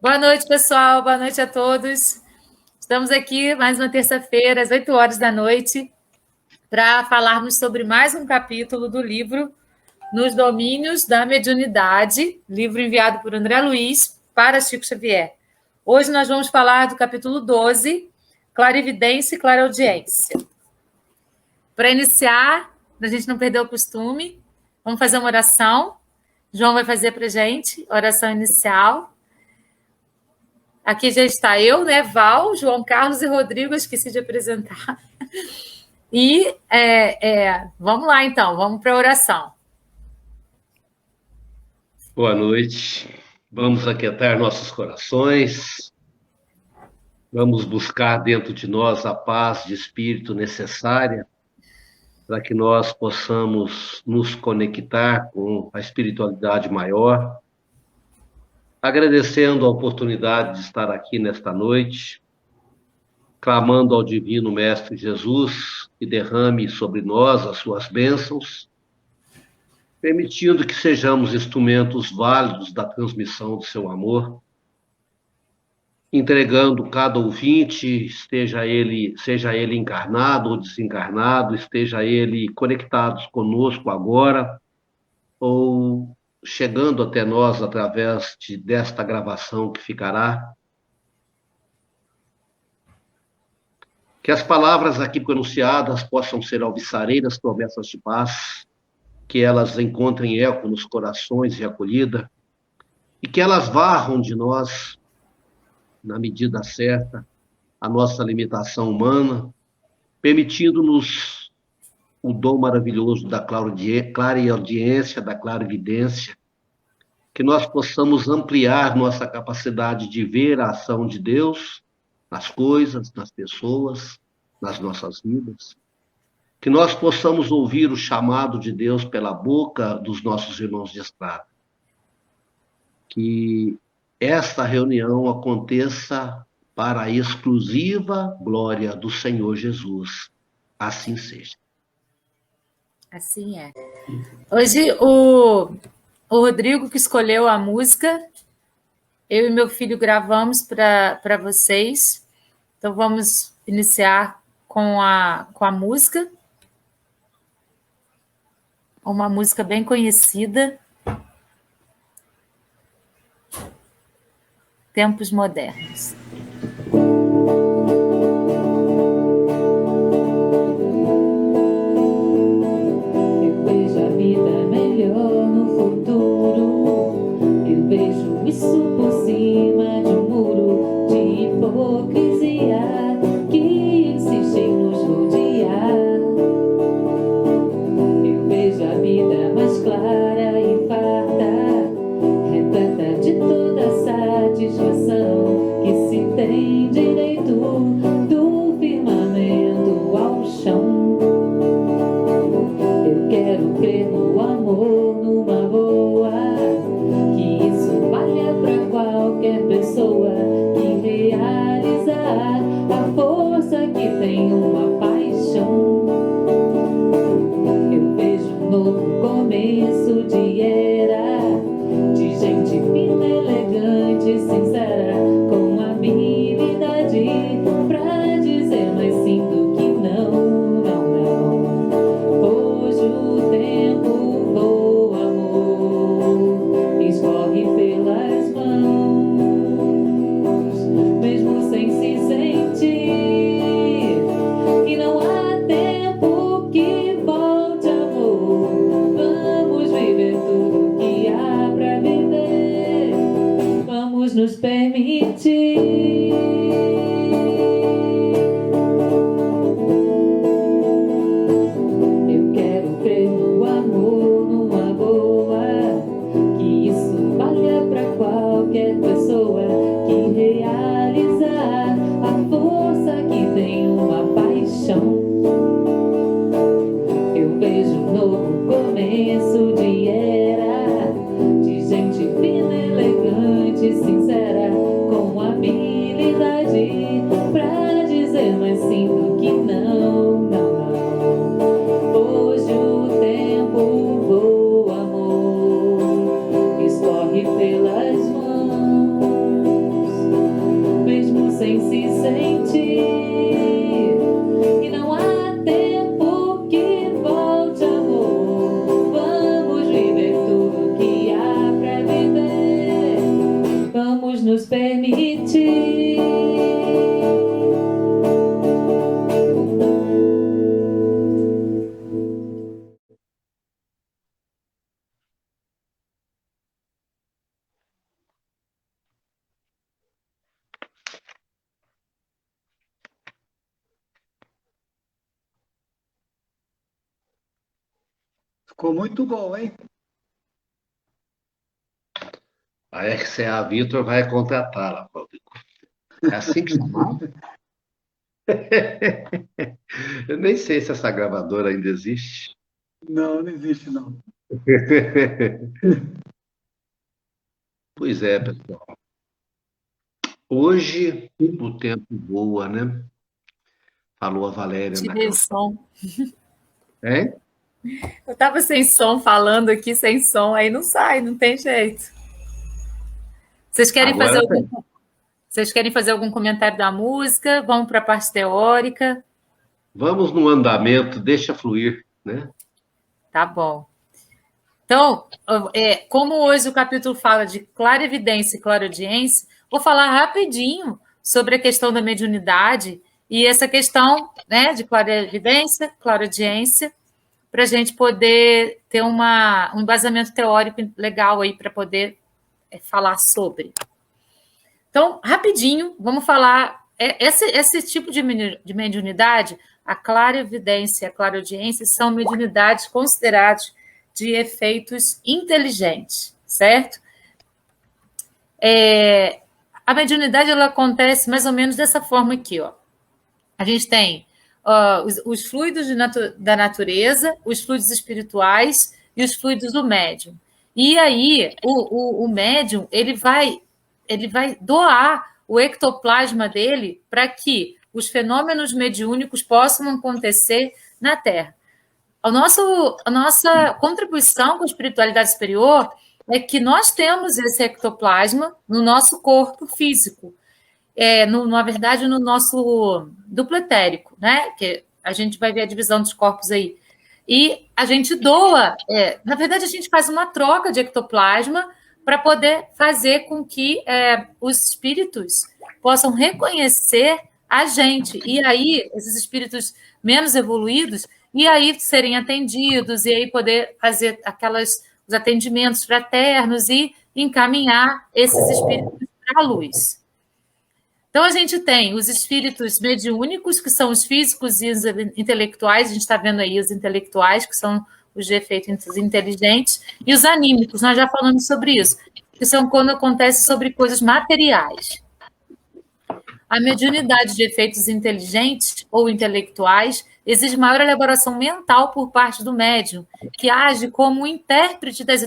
Boa noite, pessoal. Boa noite a todos. Estamos aqui mais uma terça-feira, às 8 horas da noite, para falarmos sobre mais um capítulo do livro Nos Domínios da Mediunidade, livro enviado por André Luiz para Chico Xavier. Hoje nós vamos falar do capítulo 12, Clarividência e Clareaudiência. Para iniciar, para a gente não perder o costume, vamos fazer uma oração. João vai fazer para a gente, oração inicial. Aqui já está eu, né, Val, João Carlos e Rodrigo, eu esqueci de apresentar. E vamos lá, então, vamos para a oração. Boa noite. Vamos aquietar nossos corações. Vamos buscar dentro de nós a paz de espírito necessária para que nós possamos nos conectar com a espiritualidade maior. Agradecendo a oportunidade de estar aqui nesta noite, clamando ao Divino Mestre Jesus que derrame sobre nós as suas bênçãos, permitindo que sejamos instrumentos válidos da transmissão do seu amor, entregando cada ouvinte, seja ele encarnado ou desencarnado, esteja ele conectados conosco agora, ou chegando até nós através desta gravação que ficará. Que as palavras aqui pronunciadas possam ser alvissareiras promessas de paz, que elas encontrem eco nos corações e acolhida, e que elas varram de nós, na medida certa, a nossa limitação humana, permitindo-nos o dom maravilhoso da clareaudiência, da clarividência, que nós possamos ampliar nossa capacidade de ver a ação de Deus nas coisas, nas pessoas, nas nossas vidas, que nós possamos ouvir o chamado de Deus pela boca dos nossos irmãos de estrada, que esta reunião aconteça para a exclusiva glória do Senhor Jesus. Assim seja. Assim é. Hoje o Rodrigo que escolheu a música, eu e meu filho gravamos para vocês. Então vamos iniciar com a música. Uma música bem conhecida. Tempos Modernos. Eu vejo a vida melhor no futuro. Eu vejo isso por cima de um muro de hipocrisia que insiste em nos rodear. Eu vejo a vida mais clara e farta, repleta de toda a satisfação que se tem sentir. E não há tempo que volte, amor. Vamos viver tudo que há pra viver. Vamos nos permitir. Ficou muito bom, hein? A RCA Vitor vai contratá-la, Rodrigo. É assim que chama. Eu nem sei se essa gravadora ainda existe. Não, não existe, não. Pois é, pessoal. Hoje o tempo voa, né? Falou a Valéria na Tirei o canção. som. Hein? Eu estava sem som, falando aqui sem som, aí não sai, não tem jeito. Vocês querem Agora vocês querem fazer algum comentário da música? Vamos para a parte teórica? vamos no andamento, deixa fluir, né? Tá bom. Então, como hoje o capítulo fala de clarividência e clareaudiência, vou falar rapidinho sobre a questão da mediunidade e essa questão, né, de clarividência, clareaudiência, para a gente poder ter um embasamento teórico legal aí para poder falar sobre. Então, rapidinho, vamos falar. Esse tipo de mediunidade, a clarividência e a clareaudiência, são mediunidades consideradas de efeitos inteligentes, certo? A mediunidade ela acontece mais ou menos dessa forma aqui, ó. A gente tem os fluidos da natureza, os fluidos espirituais e os fluidos do médium. E aí, o médium ele vai doar o ectoplasma dele para que os fenômenos mediúnicos possam acontecer na Terra. A nossa contribuição com a espiritualidade superior é que nós temos esse ectoplasma no nosso corpo físico, na verdade, no nosso duplo etérico, né? Que a gente vai ver a divisão dos corpos aí. E a gente doa, na verdade, a gente faz uma troca de ectoplasma para poder fazer com que os espíritos possam reconhecer a gente. E aí, esses espíritos menos evoluídos, e aí serem atendidos, e aí poder fazer os atendimentos fraternos e encaminhar esses espíritos para a luz. Então, a gente tem os espíritos mediúnicos, que são os físicos e os intelectuais, a gente está vendo aí os intelectuais, que são os de efeitos inteligentes, e os anímicos, nós já falamos sobre isso, que são quando acontece sobre coisas materiais. A mediunidade de efeitos inteligentes ou intelectuais exige maior elaboração mental por parte do médium, que age como um intérprete das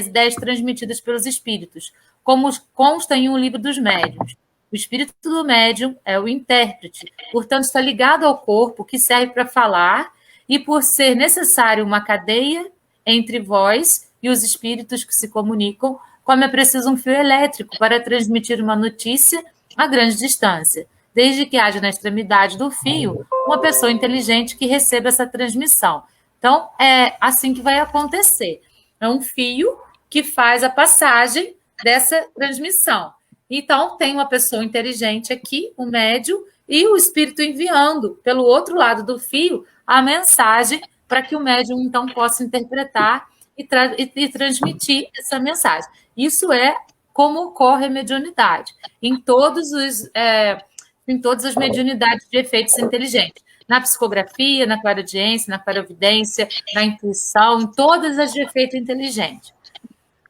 ideias transmitidas pelos espíritos, como consta em um livro dos médiuns. O espírito do médium é o intérprete, portanto, está ligado ao corpo, que serve para falar, e por ser necessário uma cadeia entre vós e os espíritos que se comunicam, como é preciso um fio elétrico para transmitir uma notícia a grande distância, desde que haja na extremidade do fio uma pessoa inteligente que receba essa transmissão. Então, é assim que vai acontecer. É um fio que faz a passagem dessa transmissão. Então, tem uma pessoa inteligente aqui, o médium, e o espírito enviando pelo outro lado do fio a mensagem para que o médium, então, possa interpretar e transmitir essa mensagem. Isso é como ocorre a mediunidade, em todas as mediunidades de efeitos inteligentes. Na psicografia, na clareaudiência, na clarividência, na intuição, em todas as de efeito inteligente.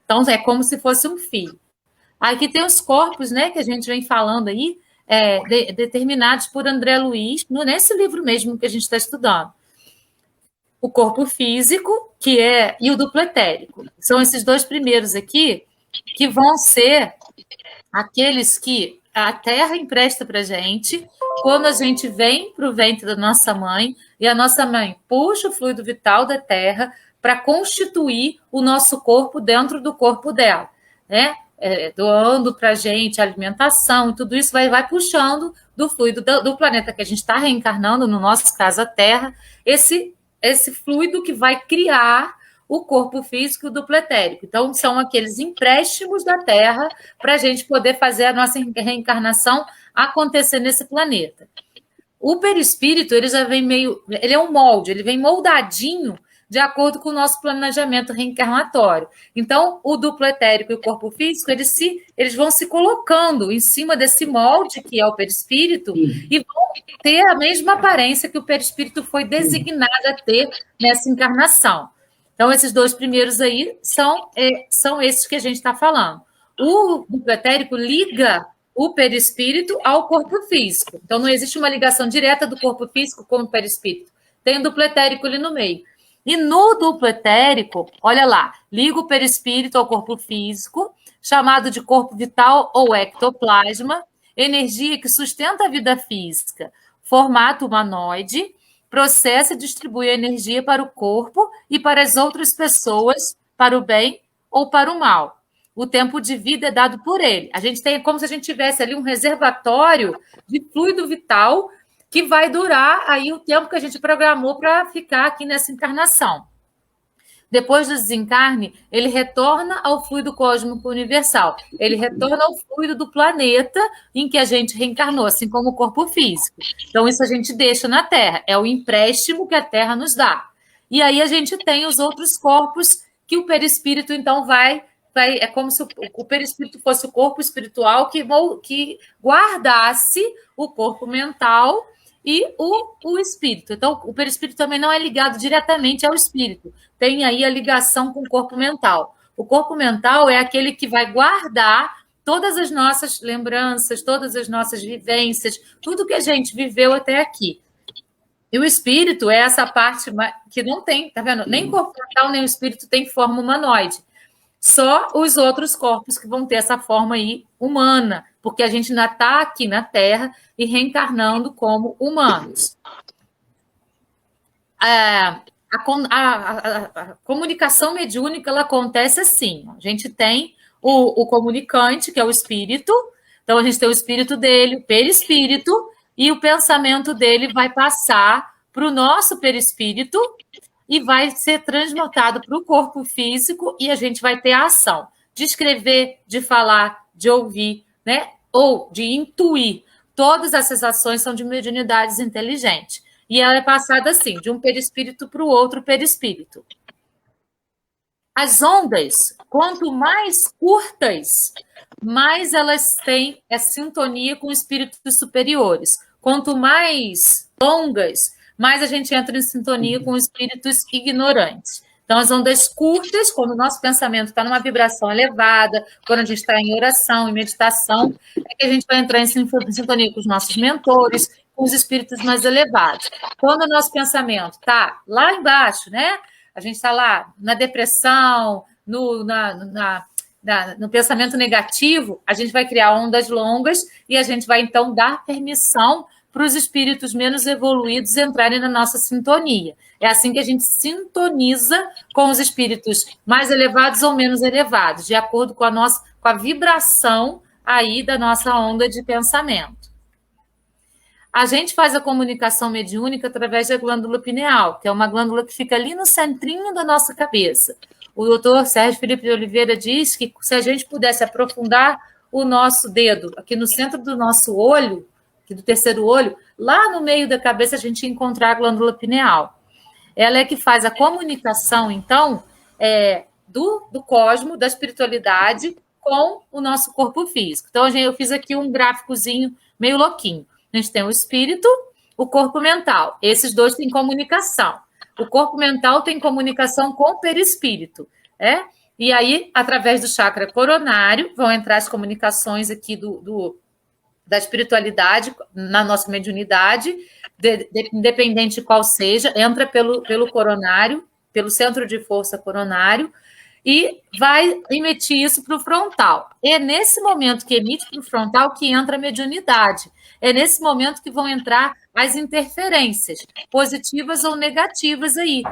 Então, é como se fosse um fio. Aqui tem os corpos, né, que a gente vem falando aí, determinados por André Luiz, nesse livro mesmo que a gente está estudando. O corpo físico, e o duplo etérico. São esses dois primeiros aqui, que vão ser aqueles que a Terra empresta para a gente, quando a gente vem para o ventre da nossa mãe, e a nossa mãe puxa o fluido vital da Terra para constituir o nosso corpo dentro do corpo dela, né? doando para a gente alimentação, e tudo isso vai puxando do fluido do planeta que a gente está reencarnando, no nosso caso a Terra, esse fluido que vai criar o corpo físico duplo etérico. Então, são aqueles empréstimos da Terra para a gente poder fazer a nossa reencarnação acontecer nesse planeta. O perispírito, ele já vem ele é um molde, ele vem moldadinho de acordo com o nosso planejamento reencarnatório. Então, o duplo etérico e o corpo físico, eles vão se colocando em cima desse molde, que é o perispírito, e vão ter a mesma aparência que o perispírito foi designado a ter nessa encarnação. Então, esses dois primeiros aí são esses que a gente está falando. O duplo etérico liga o perispírito ao corpo físico. Então, não existe uma ligação direta do corpo físico com o perispírito. Tem o duplo etérico ali no meio. E no duplo etérico, olha lá, liga o perispírito ao corpo físico, chamado de corpo vital ou ectoplasma, energia que sustenta a vida física, formato humanoide, processa e distribui a energia para o corpo e para as outras pessoas, para o bem ou para o mal. O tempo de vida é dado por ele. A gente tem como se a gente tivesse ali um reservatório de fluido vital que vai durar aí o tempo que a gente programou para ficar aqui nessa encarnação. Depois do desencarne, ele retorna ao fluido cósmico universal. Ele retorna ao fluido do planeta em que a gente reencarnou, assim como o corpo físico. Então, isso a gente deixa na Terra. É o empréstimo que a Terra nos dá. E aí a gente tem os outros corpos que o perispírito, então, é como se o perispírito fosse o corpo espiritual que guardasse o corpo mental e o espírito. Então, o perispírito também não é ligado diretamente ao espírito. Tem aí a ligação com o corpo mental. O corpo mental é aquele que vai guardar todas as nossas lembranças, todas as nossas vivências, tudo que a gente viveu até aqui. E o espírito é essa parte que não tem, tá vendo? Nem o corpo mental, nem o espírito tem forma humanoide. Só os outros corpos que vão ter essa forma aí humana, porque a gente ainda está aqui na Terra e reencarnando como humanos. A comunicação mediúnica ela acontece assim. A gente tem o comunicante, que é o espírito. Então, a gente tem o espírito dele, o perispírito, e o pensamento dele vai passar para o nosso perispírito e vai ser transmutado para o corpo físico e a gente vai ter a ação de escrever, de falar, de ouvir, né? Ou de intuir. Todas essas ações são de mediunidades inteligentes. E ela é passada assim, de um perispírito para o outro perispírito. As ondas, quanto mais curtas, mais elas têm sintonia com espíritos superiores. Quanto mais longas, mais a gente entra em sintonia com espíritos ignorantes. Então, as ondas curtas, quando o nosso pensamento está numa vibração elevada, quando a gente está em oração, em meditação, é que a gente vai entrar em sintonia com os nossos mentores, com os espíritos mais elevados. Quando o nosso pensamento está lá embaixo, né? A gente está lá na depressão, no pensamento negativo, a gente vai criar ondas longas e a gente vai, então, dar permissão para os espíritos menos evoluídos entrarem na nossa sintonia. É assim que a gente sintoniza com os espíritos mais elevados ou menos elevados, de acordo com a vibração aí da nossa onda de pensamento. A gente faz a comunicação mediúnica através da glândula pineal, que é uma glândula que fica ali no centrinho da nossa cabeça. O doutor Sérgio Felipe de Oliveira diz que se a gente pudesse aprofundar o nosso dedo aqui no centro do nosso olho, aqui do terceiro olho, lá no meio da cabeça a gente ia encontrar a glândula pineal. Ela é que faz a comunicação, então, do cosmo, da espiritualidade, com o nosso corpo físico. Então, eu fiz aqui um gráficozinho meio louquinho. A gente tem o espírito, o corpo mental. Esses dois têm comunicação. O corpo mental tem comunicação com o perispírito. E aí, através do chakra coronário, vão entrar as comunicações aqui da espiritualidade na nossa mediunidade, independente de qual seja, entra pelo coronário, pelo centro de força coronário, e vai emitir isso para o frontal. É nesse momento que emite para o frontal que entra a mediunidade. é nesse momento que vão entrar as interferências, positivas ou negativas aí.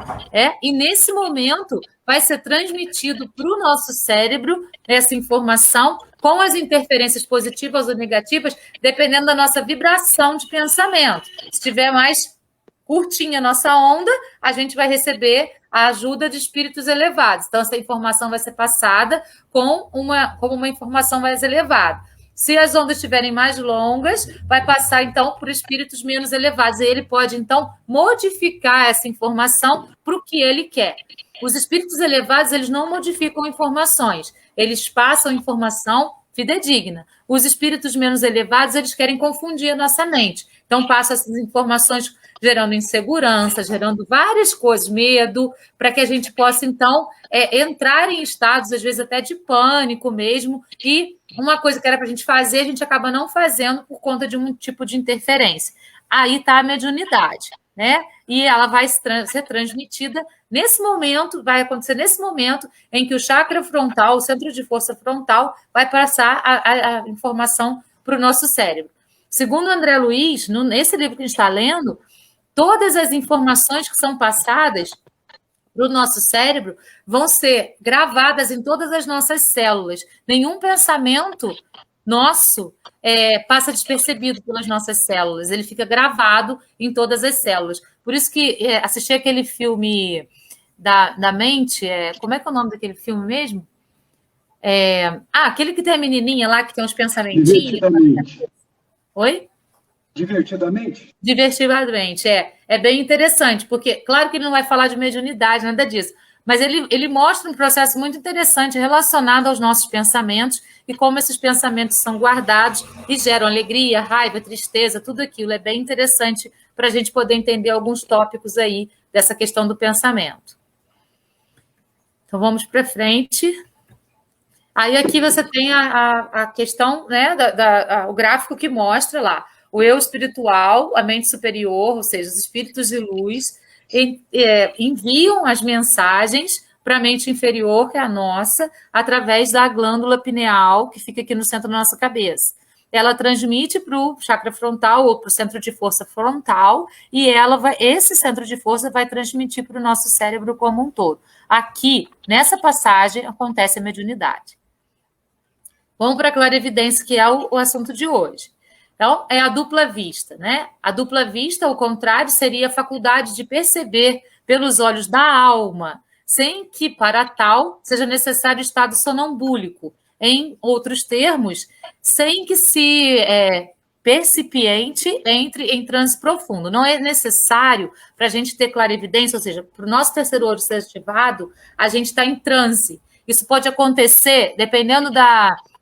E nesse momento vai ser transmitido para o nosso cérebro essa informação com as interferências positivas ou negativas, dependendo da nossa vibração de pensamento. Se tiver mais curtinha a nossa onda, a gente vai receber a ajuda de espíritos elevados. Então, essa informação vai ser passada como uma informação mais elevada. Se as ondas estiverem mais longas, vai passar, então, por espíritos menos elevados. E ele pode, então, modificar essa informação para o que ele quer. Os espíritos elevados, eles não modificam informações. Eles passam informação fidedigna. Os espíritos menos elevados, eles querem confundir a nossa mente. Então, passam essas informações gerando insegurança, gerando várias coisas, medo, para que a gente possa, então, entrar em estados, às vezes, até de pânico mesmo, e uma coisa que era para a gente fazer, a gente acaba não fazendo por conta de um tipo de interferência. Aí está a mediunidade, né? E ela vai ser transmitida nesse momento, vai acontecer nesse momento em que o chakra frontal, o centro de força frontal, vai passar a informação para o nosso cérebro. Segundo André Luiz, nesse livro que a gente está lendo, todas as informações que são passadas para o nosso cérebro vão ser gravadas em todas as nossas células. Nenhum pensamento nosso passa despercebido pelas nossas células. Ele fica gravado em todas as células. Por isso que assistir aquele filme da mente, como é que é o nome daquele filme mesmo? Aquele que tem a menininha lá, que tem uns pensamentinhos. Divertidamente. Oi? Divertidamente? Divertidamente, é bem interessante, porque, claro que ele não vai falar de mediunidade, nada disso, mas ele mostra um processo muito interessante relacionado aos nossos pensamentos e como esses pensamentos são guardados e geram alegria, raiva, tristeza, tudo aquilo. É bem interessante para a gente poder entender alguns tópicos aí dessa questão do pensamento. Então, vamos para frente. Aí, aqui você tem a questão, né, o gráfico que mostra lá o eu espiritual, a mente superior, ou seja, os espíritos de luz, enviam as mensagens para a mente inferior, que é a nossa, através da glândula pineal, que fica aqui no centro da nossa cabeça. Ela transmite para o chakra frontal ou para o centro de força frontal, e esse centro de força vai transmitir para o nosso cérebro como um todo. Aqui, nessa passagem, acontece a mediunidade. Vamos para a clarividência, que é o assunto de hoje. Então, é a dupla vista, né? A dupla vista, ao contrário, seria a faculdade de perceber pelos olhos da alma, sem que, para tal, seja necessário estado sonambúlico. Em outros termos, sem que se percipiente entre em transe profundo. Não é necessário para a gente ter clarividência, ou seja, para o nosso terceiro olho ser ativado, a gente está em transe. Isso pode acontecer, dependendo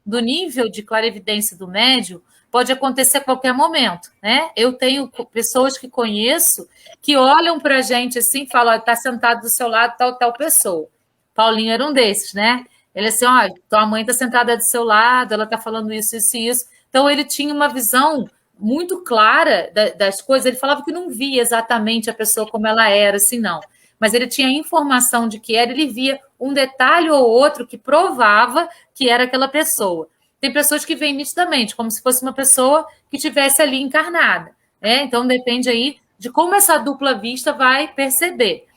do nível de clarividência do médium, pode acontecer a qualquer momento, né? Eu tenho pessoas que conheço que olham para a gente assim e falam, está sentado do seu lado tal pessoa. Paulinho era um desses, né? Ele assim, tua mãe está sentada do seu lado, ela está falando isso, isso e isso. Então, ele tinha uma visão muito clara das coisas. Ele falava que não via exatamente a pessoa como ela era, assim, não. Mas ele tinha informação de que era, ele via um detalhe ou outro que provava que era aquela pessoa. Tem pessoas que veem nitidamente, como se fosse uma pessoa que estivesse ali encarnada. Então, depende aí de como essa dupla vista vai perceber.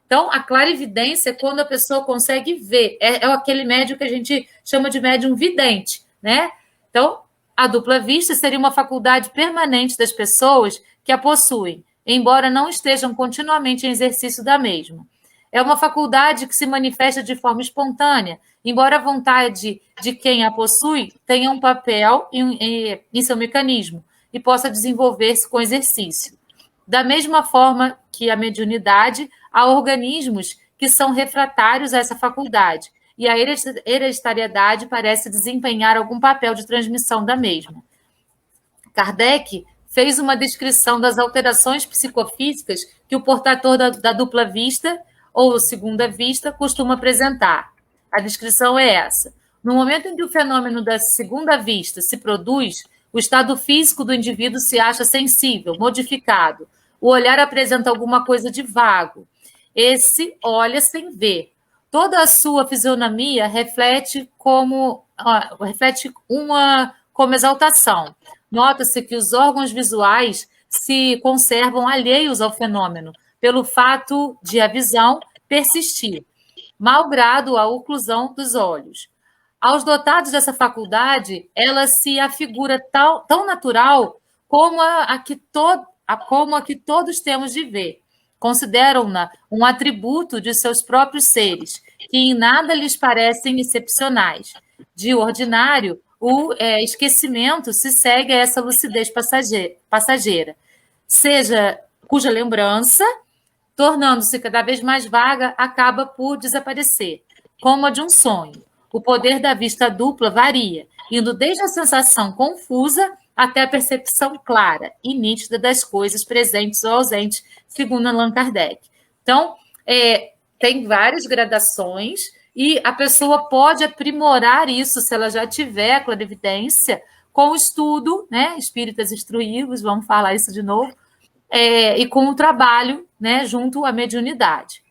Então, a clarividência é quando a pessoa consegue ver. É aquele médium que a gente chama de médium vidente, né? Então, a dupla vista seria uma faculdade permanente das pessoas que a possuem, embora não estejam continuamente em exercício da mesma. É uma faculdade que se manifesta de forma espontânea, embora a vontade de quem a possui tenha um papel em seu mecanismo e possa desenvolver-se com exercício. Da mesma forma que a mediunidade, há organismos que são refratários a essa faculdade, e a hereditariedade parece desempenhar algum papel de transmissão da mesma. Kardec fez uma descrição das alterações psicofísicas que o portador da dupla vista ou segunda vista costuma apresentar. A descrição é essa. No momento em que o fenômeno da segunda vista se produz, o estado físico do indivíduo se acha sensível, modificado. O olhar apresenta alguma coisa de vago. Esse olha sem ver. Toda a sua fisionomia reflete como exaltação. nota-se que os órgãos visuais se conservam alheios ao fenômeno, pelo fato de a visão persistir, malgrado a oclusão dos olhos. Aos dotados dessa faculdade, ela se afigura tão natural como como a que todos temos de ver. Consideram-na um atributo de seus próprios seres, que em nada lhes parecem excepcionais. De ordinário, o esquecimento se segue a essa lucidez passageira, cuja lembrança, tornando-se cada vez mais vaga, acaba por desaparecer, como a de um sonho. O poder da vista dupla varia, indo desde a sensação confusa até a percepção clara e nítida das coisas presentes ou ausentes, segundo Allan Kardec. Então, tem várias gradações e a pessoa pode aprimorar isso, se ela já tiver a clarividência, com o estudo, né, espíritas instruídos, vamos falar isso de novo, e com o trabalho, né, junto à mediunidade.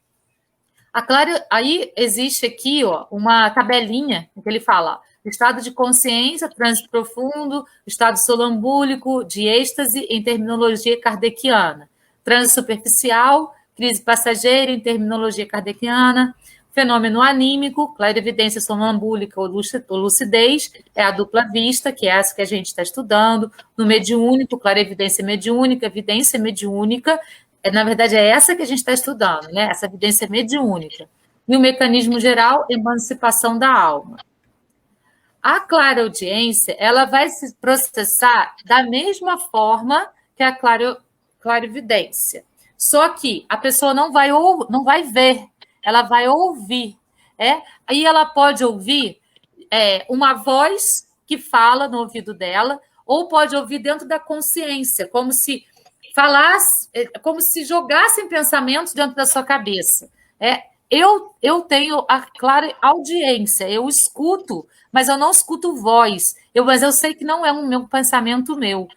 Aí existe aqui, ó, uma tabelinha que ele fala: estado de consciência, trânsito profundo, estado sonambúlico, de êxtase em terminologia kardeciana, trânsito superficial, crise passageira em terminologia kardeciana, fenômeno anímico, clarividência sonambúlica ou lucidez, é a dupla vista, que é essa que a gente está estudando, no mediúnico, clarividência mediúnica, evidência mediúnica, na verdade, é essa que a gente está estudando, né? Essa evidência mediúnica. E o mecanismo geral, emancipação da alma. A clareaudiência, ela vai se processar da mesma forma que a clarividência. Só que a pessoa não vai ver, ela vai ouvir. Aí ela pode ouvir uma voz que fala no ouvido dela, ou pode ouvir dentro da consciência, como se falasse, como se jogassem pensamentos dentro da sua cabeça. Eu tenho a clara audiência, eu escuto, mas eu não escuto voz, mas eu sei que não é um meu pensamento meu.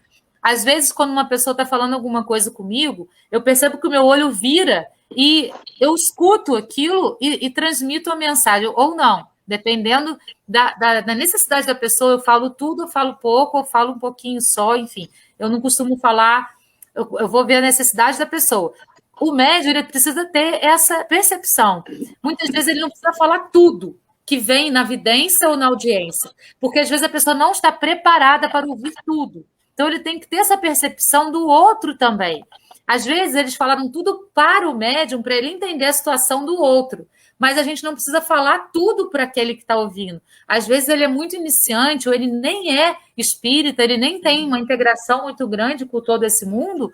Às vezes, quando uma pessoa está falando alguma coisa comigo, eu percebo que o meu olho vira e eu escuto aquilo e transmito a mensagem, ou não, dependendo da necessidade da pessoa, eu falo tudo, eu falo pouco, eu falo um pouquinho só, enfim. Eu não costumo falar, eu vou ver a necessidade da pessoa. O médium, ele precisa ter essa percepção. Muitas vezes ele não precisa falar tudo que vem na vidência ou na audiência, porque às vezes a pessoa não está preparada para ouvir tudo. Então ele tem que ter essa percepção do outro também. Às vezes eles falaram tudo para o médium, para ele entender a situação do outro, mas a gente não precisa falar tudo para aquele que está ouvindo. Às vezes ele é muito iniciante, ou ele nem é espírita, ele nem tem uma integração muito grande com todo esse mundo,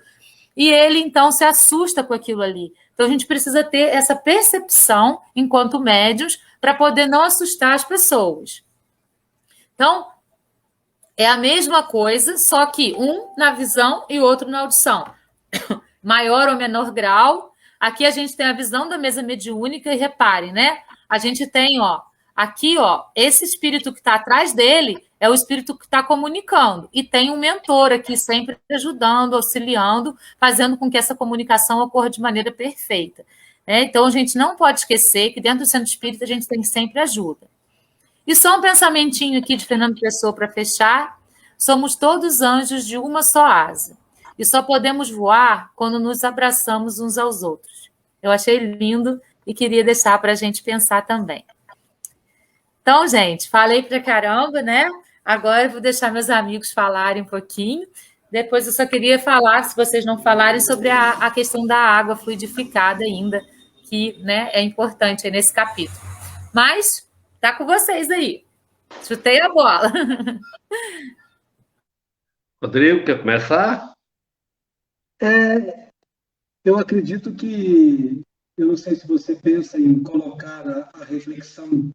e ele, então, se assusta com aquilo ali. Então, a gente precisa ter essa percepção, enquanto médiuns, para poder não assustar as pessoas. Então, é a mesma coisa, só que um na visão e outro na audição. Maior ou menor grau. Aqui a gente tem a visão da mesa mediúnica e reparem, né? A gente tem, ó, aqui, ó, esse espírito que está atrás dele é o espírito que está comunicando. E tem um mentor aqui sempre ajudando, auxiliando, fazendo com que essa comunicação ocorra de maneira perfeita. Então, a gente não pode esquecer que dentro do centro espírita a gente tem sempre ajuda. E só um pensamentinho aqui de Fernando Pessoa para fechar. Somos todos anjos de uma só asa. E só podemos voar quando nos abraçamos uns aos outros. Eu achei lindo e queria deixar para a gente pensar também. Então, gente, falei pra caramba, né? Agora eu vou deixar meus amigos falarem um pouquinho. Depois eu só queria falar, se vocês não falarem, sobre a questão da água fluidificada ainda, que, né, é importante aí nesse capítulo. Mas tá com vocês aí. Chutei a bola. Rodrigo, quer começar? Eu acredito que, eu não sei se você pensa em colocar a reflexão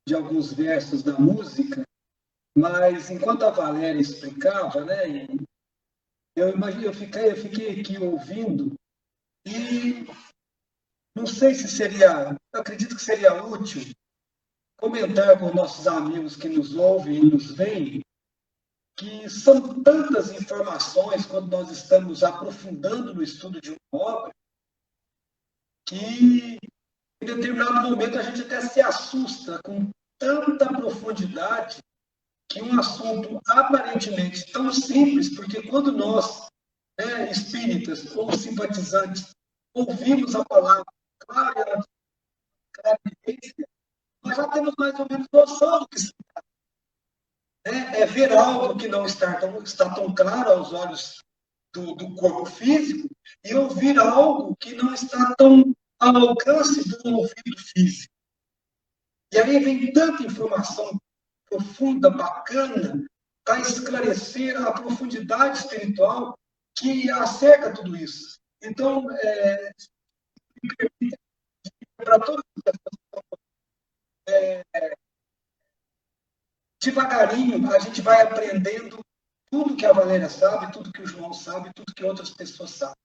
de alguns versos da música, mas enquanto a Valéria explicava, né, eu fiquei aqui ouvindo e não sei se seria, eu acredito que seria útil comentar com nossos amigos que nos ouvem e nos veem que são tantas informações quando nós estamos aprofundando no estudo de uma obra que em determinado momento a gente até se assusta com tanta profundidade que um assunto aparentemente tão simples, porque quando nós, espíritas ou simpatizantes, ouvimos a palavra clarividência, nós já temos mais ou menos noção do que se trata. É ver algo que não está tão claro aos olhos do corpo físico e ouvir algo que não está tão ao alcance do ouvido físico. E aí vem tanta informação profunda, bacana, para esclarecer a profundidade espiritual que acerca tudo isso. Então, para todas as pessoas, devagarinho, a gente vai aprendendo tudo que a Valéria sabe, tudo que o João sabe, tudo que outras pessoas sabem.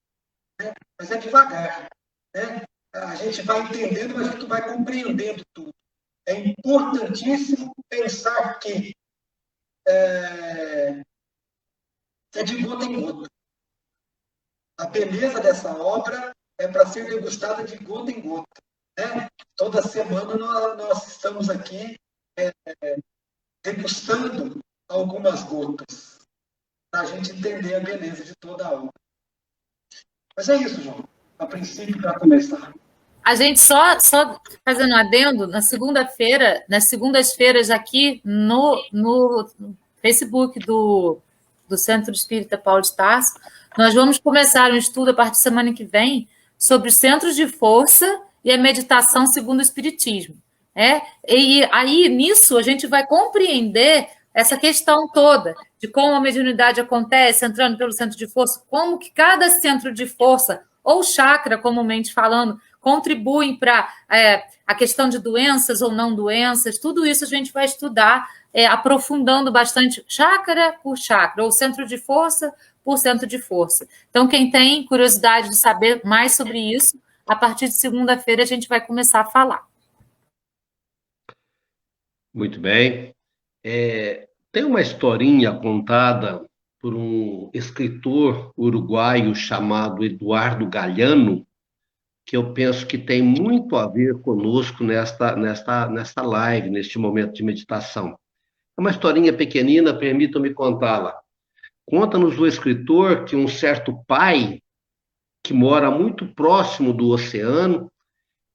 Né? Mas é devagar. Né? A gente vai entendendo, mas a gente vai compreendendo tudo. É importantíssimo pensar que é de gota em gota. A beleza dessa obra é para ser degustada de gota em gota. Né? Toda semana nós estamos aqui degustando algumas gotas, para a gente entender a beleza de toda a obra. Mas é isso, João. A princípio, para começar. A gente só fazendo um adendo, nas segundas-feiras aqui no Facebook do Centro Espírita Paulo de Tarso, nós vamos começar um estudo a partir da semana que vem sobre os centros de força e a meditação segundo o Espiritismo. E aí, nisso, a gente vai compreender essa questão toda de como a mediunidade acontece, entrando pelo centro de força, como que cada centro de força, ou chakra, comumente falando, contribuem para a questão de doenças ou não doenças, tudo isso a gente vai estudar, aprofundando bastante chakra por chakra, ou centro de força por centro de força. Então, quem tem curiosidade de saber mais sobre isso, a partir de segunda-feira a gente vai começar a falar. Muito bem. Tem uma historinha contada por um escritor uruguaio chamado Eduardo Galeano, que eu penso que tem muito a ver conosco nesta live, neste momento de meditação. É uma historinha pequenina, permitam-me contá-la. Conta-nos o escritor que um certo pai, que mora muito próximo do oceano,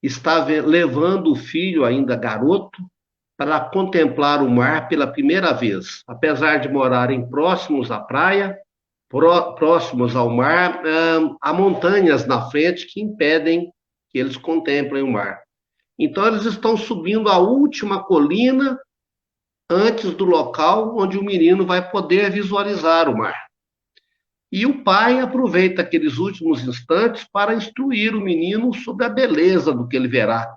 está levando o filho, ainda garoto, para contemplar o mar pela primeira vez. Apesar de morarem próximos à praia, próximos ao mar, há montanhas na frente que impedem que eles contemplem o mar. Então, eles estão subindo a última colina antes do local onde o menino vai poder visualizar o mar. E o pai aproveita aqueles últimos instantes para instruir o menino sobre a beleza do que ele verá.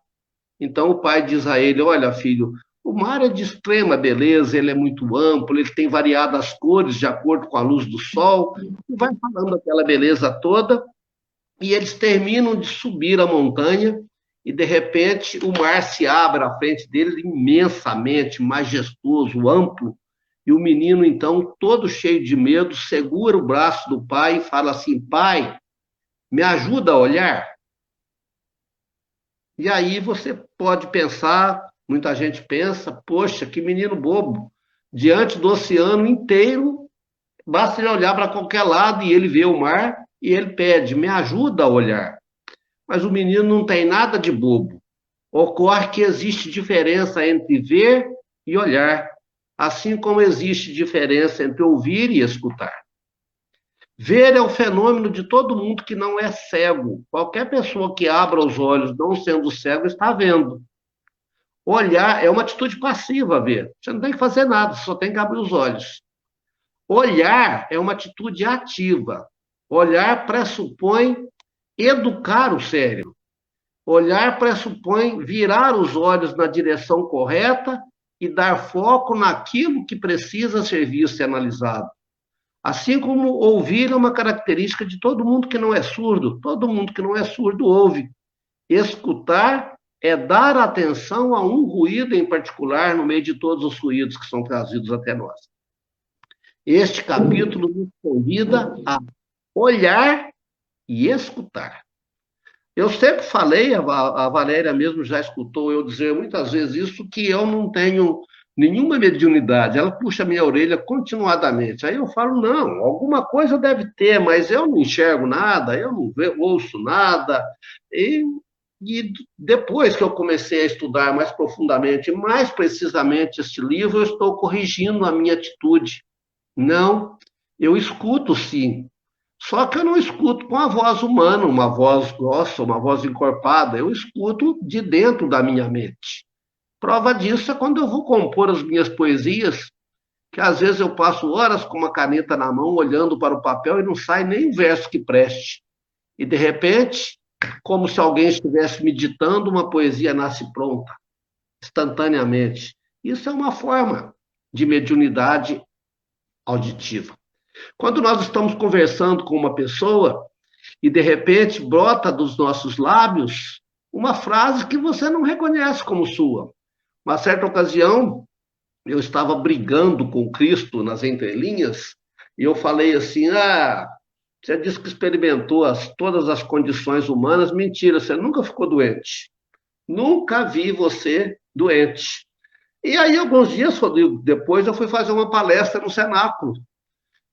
Então, o pai diz a ele: olha, filho, o mar é de extrema beleza, ele é muito amplo, ele tem variadas cores de acordo com a luz do sol, e vai falando aquela beleza toda, e eles terminam de subir a montanha, e de repente o mar se abre à frente deles imensamente, majestoso, amplo, e o menino, então, todo cheio de medo, segura o braço do pai e fala assim: pai, me ajuda a olhar? E aí você pode pensar, muita gente pensa, poxa, que menino bobo, diante do oceano inteiro, basta ele olhar para qualquer lado e ele vê o mar e ele pede: me ajuda a olhar. Mas o menino não tem nada de bobo. Ocorre que existe diferença entre ver e olhar, assim como existe diferença entre ouvir e escutar. Ver é o fenômeno de todo mundo que não é cego. Qualquer pessoa que abra os olhos, não sendo cego, está vendo. Olhar é uma atitude passiva, ver. Você não tem que fazer nada, só tem que abrir os olhos. Olhar é uma atitude ativa. Olhar pressupõe educar o cérebro. Olhar pressupõe virar os olhos na direção correta e dar foco naquilo que precisa ser visto e analisado. Assim como ouvir é uma característica de todo mundo que não é surdo. Todo mundo que não é surdo ouve. Escutar é dar atenção a um ruído em particular no meio de todos os ruídos que são trazidos até nós. Este capítulo nos convida a olhar e escutar. Eu sempre falei, a Valéria mesmo já escutou eu dizer muitas vezes isso, que eu não tenho nenhuma mediunidade, ela puxa a minha orelha continuadamente. Aí eu falo, não, alguma coisa deve ter, mas eu não enxergo nada, eu não ouço nada. E depois que eu comecei a estudar mais profundamente, mais precisamente este livro, eu estou corrigindo a minha atitude. Não, eu escuto sim, só que eu não escuto com a voz humana, uma voz grossa, uma voz encorpada, eu escuto de dentro da minha mente. Prova disso é quando eu vou compor as minhas poesias, que às vezes eu passo horas com uma caneta na mão, olhando para o papel e não sai nem um verso que preste. E, de repente, como se alguém estivesse me ditando, uma poesia nasce pronta, instantaneamente. Isso é uma forma de mediunidade auditiva. Quando nós estamos conversando com uma pessoa e, de repente, brota dos nossos lábios uma frase que você não reconhece como sua. Uma certa ocasião, eu estava brigando com Cristo nas entrelinhas e eu falei assim, você disse que experimentou todas as condições humanas. Mentira, você nunca ficou doente. Nunca vi você doente. E aí, alguns dias depois, eu fui fazer uma palestra no cenáculo.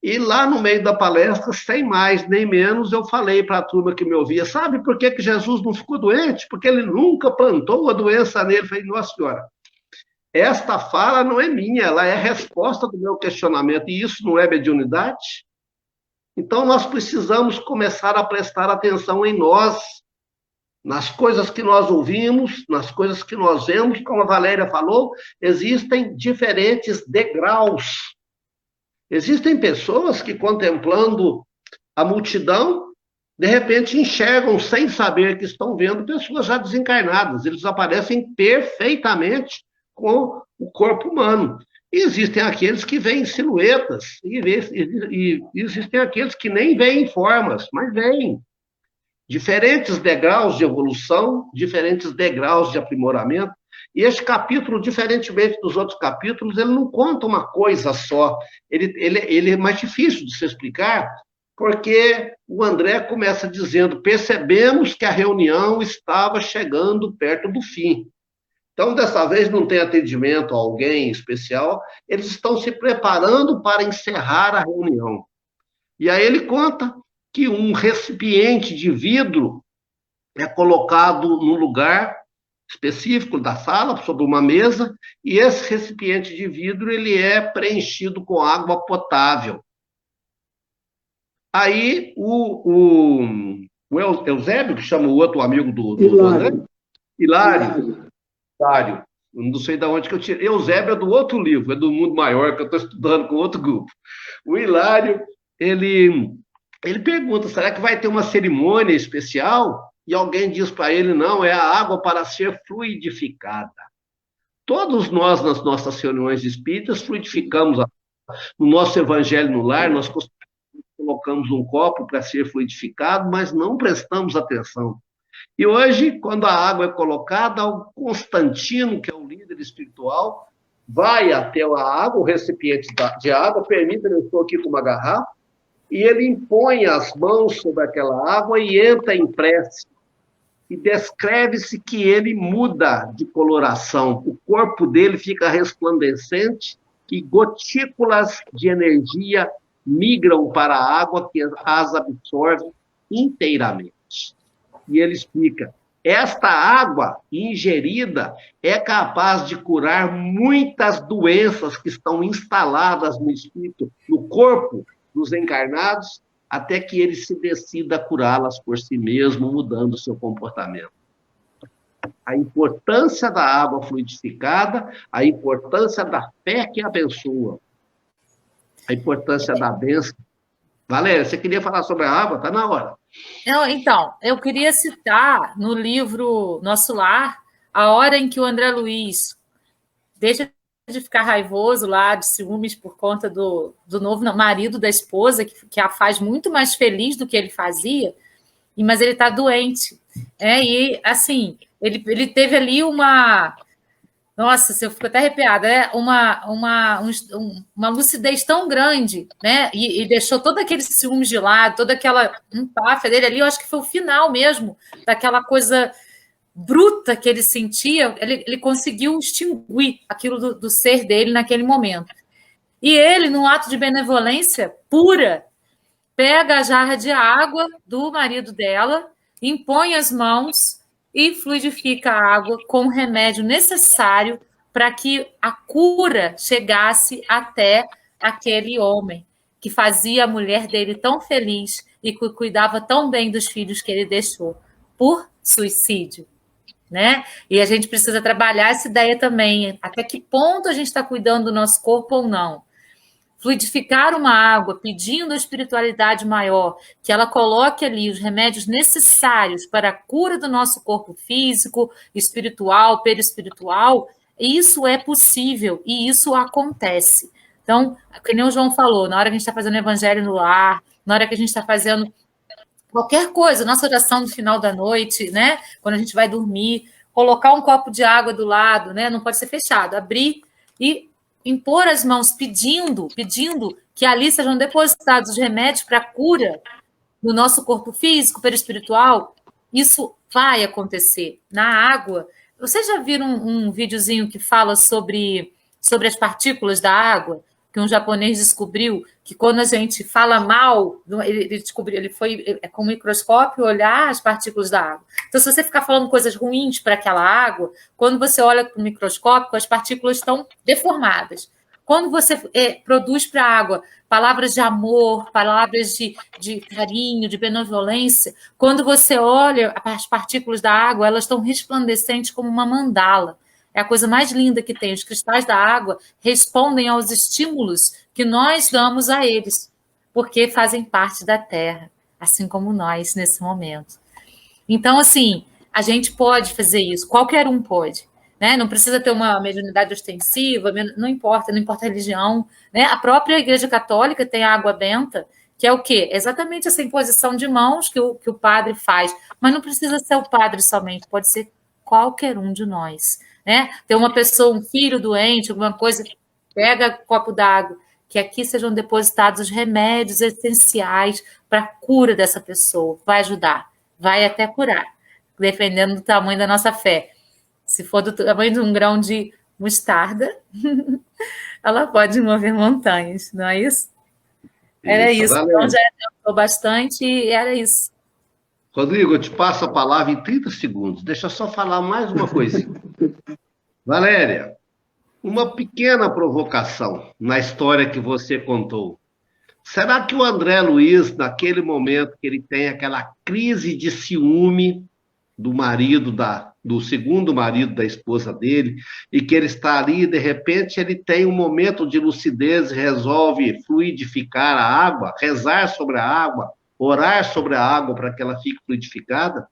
E lá no meio da palestra, sem mais nem menos, eu falei para a turma que me ouvia, sabe por que Jesus não ficou doente? Porque ele nunca plantou a doença nele. Eu falei, nossa senhora, esta fala não é minha, ela é resposta do meu questionamento. E isso não é mediunidade? Então, nós precisamos começar a prestar atenção em nós, nas coisas que nós ouvimos, nas coisas que nós vemos. Como a Valéria falou, existem diferentes degraus. Existem pessoas que, contemplando a multidão, de repente enxergam, sem saber que estão vendo, pessoas já desencarnadas. Eles aparecem perfeitamente com o corpo humano. E existem aqueles que veem silhuetas, e existem aqueles que nem veem formas, mas veem. Diferentes degraus de evolução, diferentes degraus de aprimoramento. E este capítulo, diferentemente dos outros capítulos, ele não conta uma coisa só. Ele é mais difícil de se explicar, porque o André começa dizendo, percebemos que a reunião estava chegando perto do fim. Então, dessa vez, não tem atendimento a alguém especial, eles estão se preparando para encerrar a reunião. E aí ele conta que um recipiente de vidro é colocado no lugar específico da sala, sobre uma mesa, e esse recipiente de vidro ele é preenchido com água potável. Aí o Eusébio, que chama o outro amigo do André, Hilário, não sei de onde que eu tirei. Eusébio é do outro livro, é do Mundo Maior, que eu estou estudando com outro grupo. O Hilário, ele pergunta, será que vai ter uma cerimônia especial? E alguém diz para ele, não, é a água para ser fluidificada. Todos nós, nas nossas reuniões espíritas, fluidificamos. No nosso evangelho no lar, nós colocamos um copo para ser fluidificado, mas não prestamos atenção. E hoje, quando a água é colocada, o Constantino, que é o líder espiritual, vai até a água, o recipiente de água, permita, eu estou aqui com uma garrafa, e ele impõe as mãos sobre aquela água e entra em prece. E descreve-se que ele muda de coloração. O corpo dele fica resplandecente e gotículas de energia migram para a água que as absorve inteiramente. E ele explica, esta água ingerida é capaz de curar muitas doenças que estão instaladas no espírito, no corpo dos encarnados, até que ele se decida a curá-las por si mesmo, mudando o seu comportamento. A importância da água fluidificada, a importância da fé que abençoa, a importância da bênção. Valéria, você queria falar sobre a água? Está na hora. Não, então, eu queria citar no livro Nosso Lar, a hora em que o André Luiz deixa de ficar raivoso lá, de ciúmes por conta do novo marido da esposa, que a faz muito mais feliz do que ele fazia, mas ele está doente. E, assim, ele teve ali uma... Nossa, eu fico até arrepiada. Uma lucidez tão grande, né? E deixou todo aquele ciúmes de lado, toda aquela empáfia dele ali. Eu acho que foi o final mesmo daquela coisa bruta que ele sentia, ele conseguiu extinguir aquilo do ser dele naquele momento. E ele, num ato de benevolência pura, pega a jarra de água do marido dela, impõe as mãos e fluidifica a água com o remédio necessário para que a cura chegasse até aquele homem que fazia a mulher dele tão feliz e que cuidava tão bem dos filhos que ele deixou por suicídio, né? E a gente precisa trabalhar essa ideia também, até que ponto a gente está cuidando do nosso corpo ou não. Fluidificar uma água, pedindo a espiritualidade maior, que ela coloque ali os remédios necessários para a cura do nosso corpo físico, espiritual, perispiritual, isso é possível e isso acontece. Então, como o João falou, na hora que a gente está fazendo o evangelho no lar, na hora que a gente está fazendo qualquer coisa, nossa oração no final da noite, né? Quando a gente vai dormir, colocar um copo de água do lado, né? Não pode ser fechado, abrir e impor as mãos pedindo que ali sejam depositados os remédios para a cura no nosso corpo físico, perispiritual, isso vai acontecer. Na água, vocês já viram um videozinho que fala sobre as partículas da água? Que um japonês descobriu que quando a gente fala mal, ele descobriu, ele foi com o microscópio olhar as partículas da água. Então, se você ficar falando coisas ruins para aquela água, quando você olha com o microscópio, as partículas estão deformadas. Quando você produz para a água palavras de amor, palavras de carinho, de benevolência, quando você olha as partículas da água, elas estão resplandecentes como uma mandala. É a coisa mais linda que tem. Os cristais da água respondem aos estímulos que nós damos a eles, porque fazem parte da Terra, assim como nós nesse momento. Então, assim, a gente pode fazer isso, qualquer um pode. Né? Não precisa ter uma mediunidade ostensiva, não importa a religião. Né? A própria Igreja Católica tem a água benta, que é o quê? Exatamente essa imposição de mãos que o padre faz. Mas não precisa ser o padre somente, pode ser qualquer um de nós. Né? Tem uma pessoa, um filho doente, alguma coisa, pega um copo d'água, que aqui sejam depositados os remédios essenciais para a cura dessa pessoa. Vai ajudar, vai até curar, dependendo do tamanho da nossa fé. Se for do tamanho de um grão de mostarda, ela pode mover montanhas, não é isso? Era isso. Então já adiantou bastante e era isso. Rodrigo, eu te passo a palavra em 30 segundos. Deixa eu só falar mais uma coisinha. Valéria, uma pequena provocação na história que você contou. Será que o André Luiz, naquele momento que ele tem aquela crise de ciúme do marido, do segundo marido da esposa dele, e que ele está ali e de repente ele tem um momento de lucidez e resolve fluidificar a água, rezar sobre a água, orar sobre a água para que ela fique fluidificada?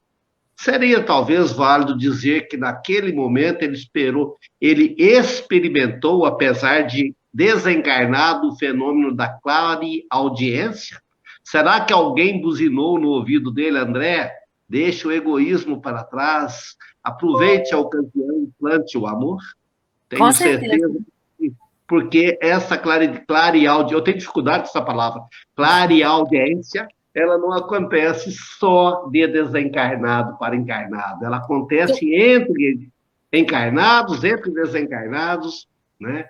Seria talvez válido dizer que naquele momento ele experimentou, apesar de desencarnado, o fenômeno da clareaudiência? Será que alguém buzinou no ouvido dele, André? Deixe o egoísmo para trás, aproveite a ocasião e plante o amor? Tenho certeza, porque essa clareaudiência, eu tenho dificuldade com essa palavra, clareaudiência, ela não acontece só de desencarnado para encarnado, ela acontece entre encarnados, entre desencarnados, né?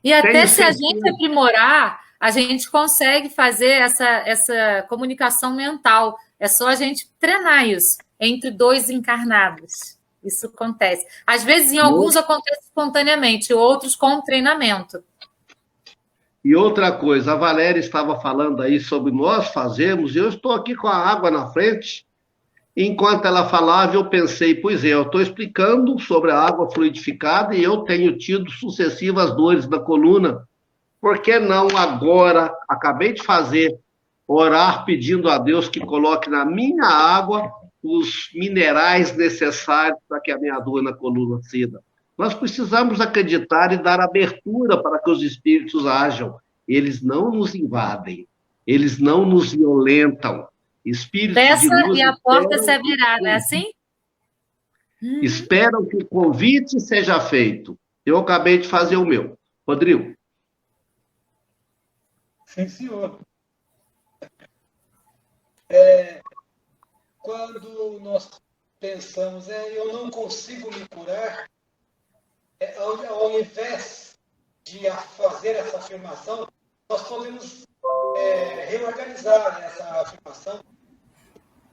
E até se a gente aprimorar, a gente consegue fazer essa comunicação mental. É só a gente treinar isso entre dois encarnados. Isso acontece. Às vezes, em alguns acontece espontaneamente, outros com treinamento. E outra coisa, a Valéria estava falando aí sobre nós fazermos, e eu estou aqui com a água na frente. Enquanto ela falava, eu pensei, pois é, eu estou explicando sobre a água fluidificada e eu tenho tido sucessivas dores na coluna. Por que não agora, acabei de fazer, orar pedindo a Deus que coloque na minha água os minerais necessários para que a minha dor na coluna ceda? Nós precisamos acreditar e dar abertura para que os espíritos ajam. Eles não nos invadem, eles não nos violentam. Espíritos Peça de luz e a porta se abrirá, não é assim? Esperam que o convite seja feito. Eu acabei de fazer o meu. Rodrigo. Sim, senhor. Quando nós pensamos, eu não consigo me curar, ao invés de fazer essa afirmação, nós podemos reorganizar essa afirmação,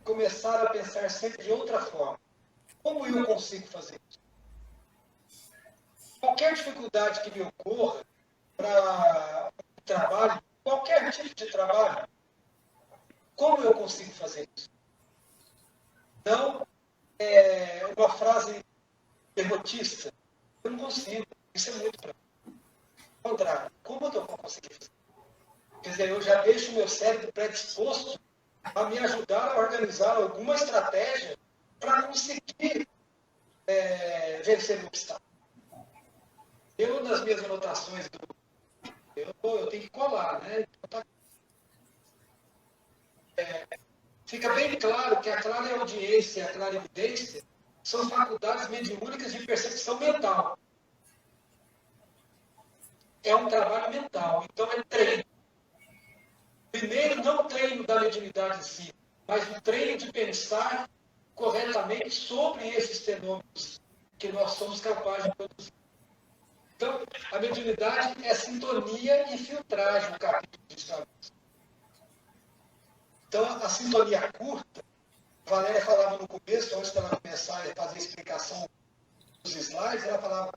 começar a pensar sempre de outra forma. Como eu consigo fazer isso? Qualquer dificuldade que me ocorra para o trabalho, qualquer tipo de trabalho, como eu consigo fazer isso? Não uma frase derrotista. Eu não consigo. Isso é muito para mim. Ao contrário, como eu vou conseguir fazer? Quer dizer, eu já deixo o meu cérebro predisposto a me ajudar a organizar alguma estratégia para conseguir vencer o obstáculo. Eu, nas minhas anotações, eu tenho que colar, né? Fica bem claro que a clareaudiência e a clarividência são faculdades mediúnicas de percepção mental. É um trabalho mental, então é treino. Primeiro, não o treino da mediunidade em si, mas o treino de pensar corretamente sobre esses fenômenos que nós somos capazes de produzir. Então, a mediunidade é sintonia e filtragem, no capítulo de Estamentos. Então, a sintonia curta, a Valéria falava no começo, antes dela começar a fazer a explicação dos slides, ela falava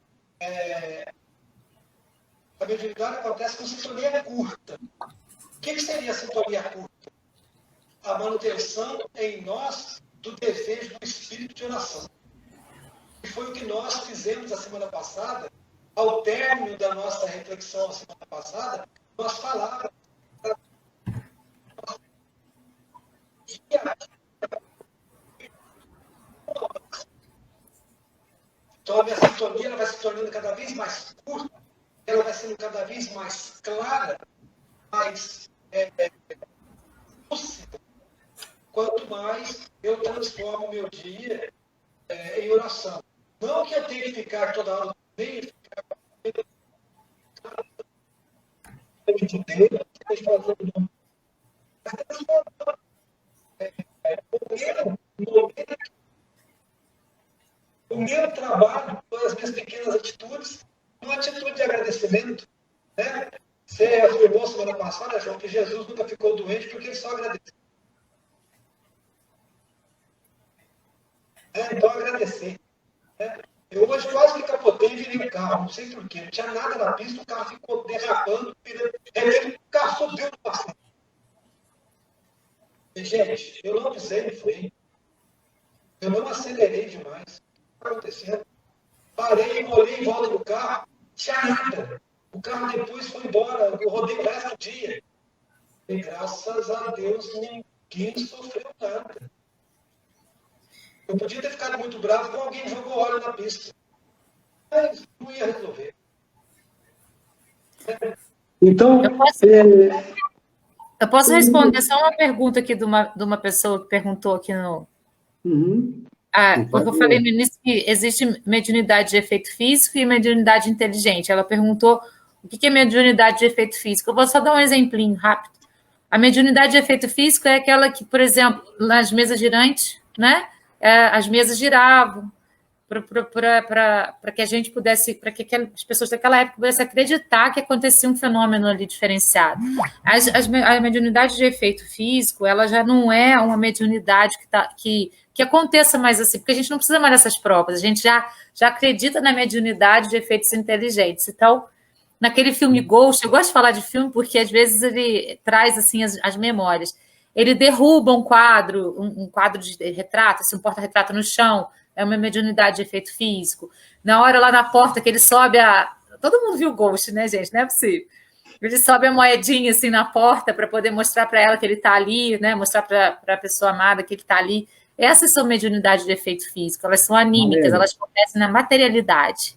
a mediunidade acontece com sintonia curta. O que seria a sintonia curta? A manutenção em nós do desejo do espírito de oração. E foi o que nós fizemos a semana passada, ao término da nossa reflexão a semana passada, nós falávamos. Então a minha sintonia ela vai se tornando cada vez mais curta, ela vai sendo cada vez mais clara, mais lúcida, quanto mais eu transformo o meu dia em oração. Não que eu tenha que ficar toda hora no meio, ficar o meu trabalho, as minhas pequenas atitudes, uma atitude de agradecimento. Né? Você afirmou semana passada, João, que Jesus nunca ficou doente porque ele só agradeceu. Então, agradecer. Né? Eu hoje quase que capotei e virei o carro, não sei porquê. Não tinha nada na pista, o carro ficou derrapando, o carro subiu do passeio. Gente, eu não pisei no freio. Eu não acelerei demais. O que está acontecendo? Parei, olhei em volta do carro, não tinha nada. O carro depois foi embora, eu rodei o resto do dia. E graças a Deus ninguém sofreu nada. Eu podia ter ficado muito bravo com alguém jogou óleo na pista. Mas não ia resolver. Então, eu posso responder só uma pergunta aqui de uma pessoa que perguntou aqui no... Porque eu falei no início que existe mediunidade de efeito físico e mediunidade inteligente. Ela perguntou o que é mediunidade de efeito físico. Eu vou só dar um exemplinho rápido. A mediunidade de efeito físico é aquela que, por exemplo, nas mesas girantes, né? As mesas giravam para que a gente pudesse, para que as pessoas daquela época pudessem acreditar que acontecia um fenômeno ali diferenciado. A mediunidade de efeito físico, ela já não é uma mediunidade que aconteça mais assim, porque a gente não precisa mais dessas provas, a gente já acredita na mediunidade de efeitos inteligentes. Então, naquele filme Ghost, eu gosto de falar de filme porque às vezes ele traz assim as memórias. Ele derruba um quadro de retrato, assim, um porta-retrato no chão, é uma mediunidade de efeito físico. Na hora lá na porta que ele sobe todo mundo viu o Ghost, né, gente? Não é possível. Ele sobe a moedinha assim na porta para poder mostrar para ela que ele está ali, né? Mostrar para a pessoa amada que ele está ali. Essas são mediunidades de efeito físico, elas são anímicas, Valéria, elas acontecem na materialidade.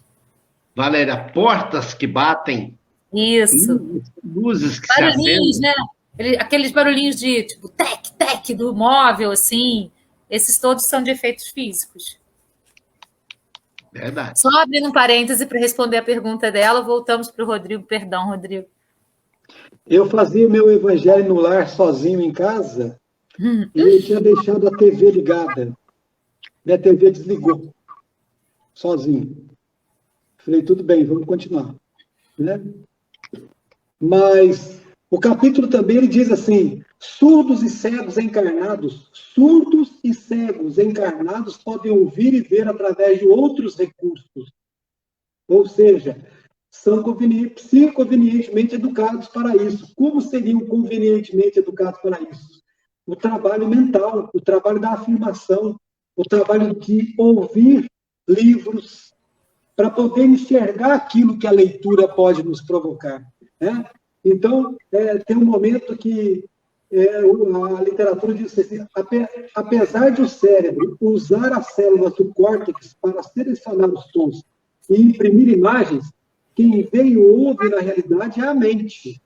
Valéria, portas que batem. Isso. Luzes que barulhinhos, se acendem. Né? Aqueles barulhinhos de tipo tec do móvel, assim. Esses todos são de efeitos físicos. Verdade. Só abrindo um parêntese para responder a pergunta dela, voltamos para o Rodrigo. Perdão, Rodrigo. Eu fazia o meu evangelho no lar sozinho em casa e eu tinha deixado a TV ligada. Minha TV desligou, sozinho. Falei, tudo bem, vamos continuar. Né? Mas o capítulo também ele diz assim, surdos e cegos encarnados podem ouvir e ver através de outros recursos. Ou seja, são convenientemente educados para isso. Como seriam convenientemente educados para isso? O trabalho mental, o trabalho da afirmação, o trabalho de ouvir livros, para poder enxergar aquilo que a leitura pode nos provocar. Né? Então, tem um momento que a literatura diz assim, apesar de o cérebro usar as células do córtex para selecionar os tons e imprimir imagens, quem vê e ouve na realidade é a mente.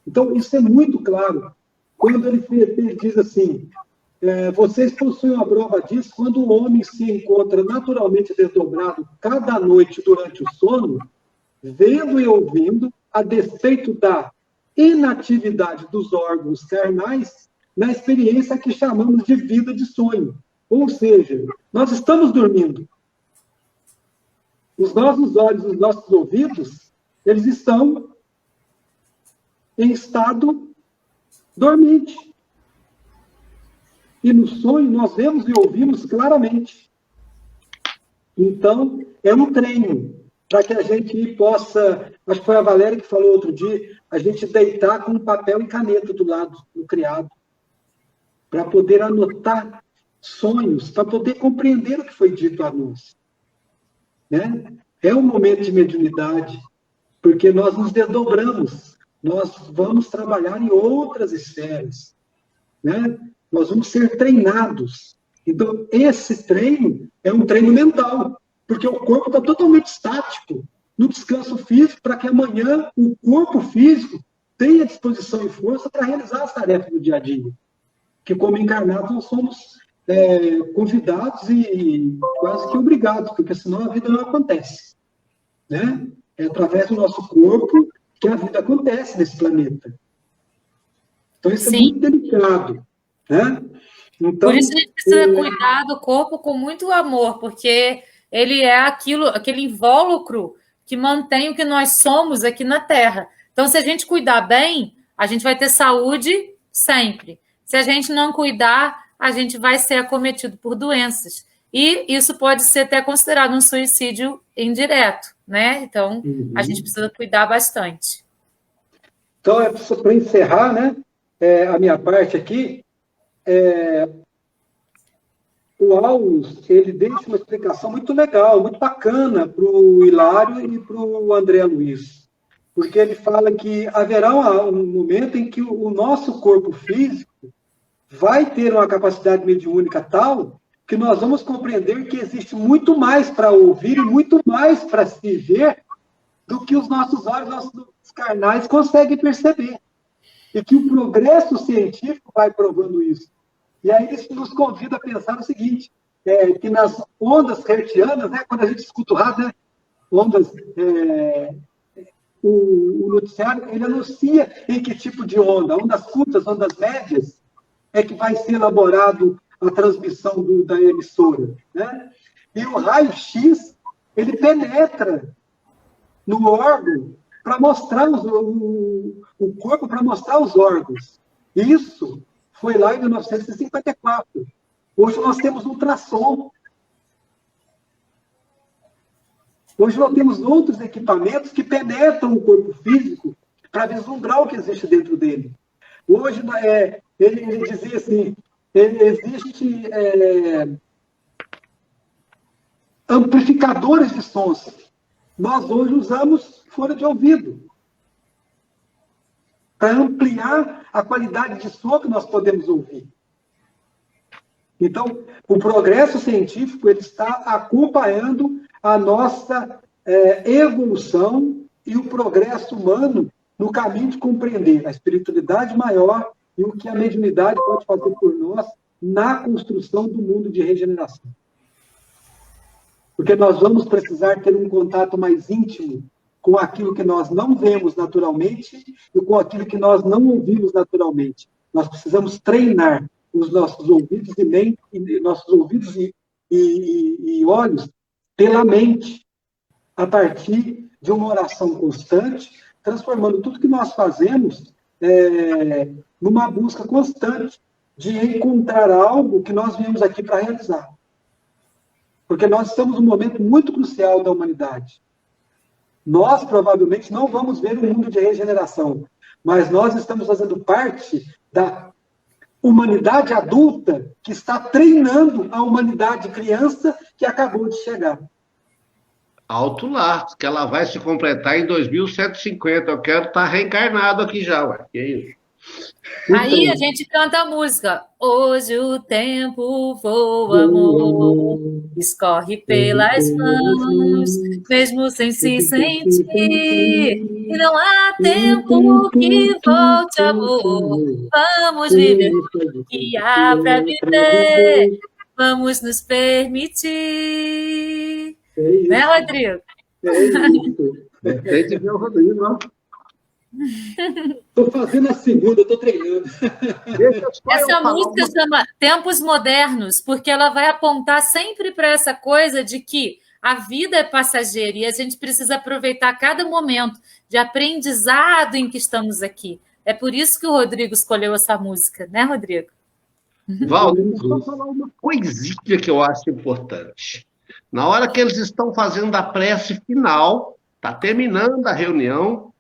Então, isso é muito claro. Quando ele diz assim, vocês possuem uma prova disso, quando o homem se encontra naturalmente desdobrado cada noite durante o sono, vendo e ouvindo, a despeito da inatividade dos órgãos carnais, na experiência que chamamos de vida de sonho. Ou seja, nós estamos dormindo. Os nossos olhos, os nossos ouvidos, eles estão em estado dormente. E no sonho nós vemos e ouvimos claramente. Então, é um treino para que a gente possa, acho que foi a Valéria que falou outro dia, a gente deitar com um papel e caneta do lado do criado, para poder anotar sonhos, para poder compreender o que foi dito a nós. Né? É um momento de mediunidade, porque nós nos desdobramos, nós vamos trabalhar em outras esferas, né? Nós vamos ser treinados. Então, esse treino é um treino mental, porque o corpo está totalmente estático, no descanso físico, para que amanhã o corpo físico tenha disposição e força para realizar as tarefas do dia a dia. Que, como encarnados, nós somos convidados e quase que obrigados, porque senão a vida não acontece. Né? É através do nosso corpo que a vida acontece nesse planeta. Então, isso é muito delicado. Né? Então, por isso a gente precisa cuidar do corpo com muito amor, porque ele é aquele invólucro que mantém o que nós somos aqui na Terra. Então, se a gente cuidar bem, a gente vai ter saúde sempre. Se a gente não cuidar, a gente vai ser acometido por doenças. E isso pode ser até considerado um suicídio indireto, né? Então, a gente precisa cuidar bastante. Então, para encerrar, né, a minha parte aqui, o Aulus, ele deixa uma explicação muito legal, muito bacana para o Hilário e para o André Luiz. Porque ele fala que haverá um momento em que o nosso corpo físico vai ter uma capacidade mediúnica tal que nós vamos compreender que existe muito mais para ouvir e muito mais para se ver do que os nossos olhos, nossos carnais conseguem perceber. E que o progresso científico vai provando isso. E aí isso nos convida a pensar o seguinte, que nas ondas hertzianas, né, quando a gente escuta o rádio, né, ondas, o noticiário, ele anuncia em que tipo de ondas curtas, ondas médias, é que vai ser elaborado a transmissão da emissora. Né? E o raio-x, ele penetra no órgão para mostrar o corpo, para mostrar os órgãos. Isso foi lá em 1954. Hoje nós temos ultrassom. Hoje nós temos outros equipamentos que penetram o corpo físico para vislumbrar o que existe dentro dele. Hoje, ele dizia assim, existe amplificadores de sons. Nós hoje usamos fone de ouvido para ampliar a qualidade de som que nós podemos ouvir. Então, o progresso científico ele está acompanhando a nossa evolução e o progresso humano no caminho de compreender a espiritualidade maior e o que a mediunidade pode fazer por nós na construção do mundo de regeneração. Porque nós vamos precisar ter um contato mais íntimo com aquilo que nós não vemos naturalmente e com aquilo que nós não ouvimos naturalmente. Nós precisamos treinar os nossos ouvidos e mente, nossos ouvidos e olhos pela mente, a partir de uma oração constante, transformando tudo que nós fazemos numa busca constante de encontrar algo que nós viemos aqui para realizar. Porque nós estamos num momento muito crucial da humanidade. Nós, provavelmente, não vamos ver um mundo de regeneração, mas nós estamos fazendo parte da humanidade adulta que está treinando a humanidade criança que acabou de chegar. Alto lá, que ela vai se completar em 2150. Eu quero estar reencarnado aqui já, ué. Que isso? Aí a gente canta a música. Hoje o tempo voa, amor, escorre pelas mãos, mesmo sem se sentir. E não há tempo que volte, amor. Vamos viver o que há para viver. Vamos nos permitir. Né, Rodrigo? Tem de ver o Rodrigo, não. Estou fazendo a segunda, estou treinando. Essa música chama Tempos Modernos, porque ela vai apontar sempre para essa coisa de que a vida é passageira e a gente precisa aproveitar cada momento de aprendizado em que estamos aqui. É por isso que o Rodrigo escolheu essa música, né, Rodrigo? Valdir, vou falar uma coisinha que eu acho importante. Na hora que eles estão fazendo a prece final, está terminando a reunião,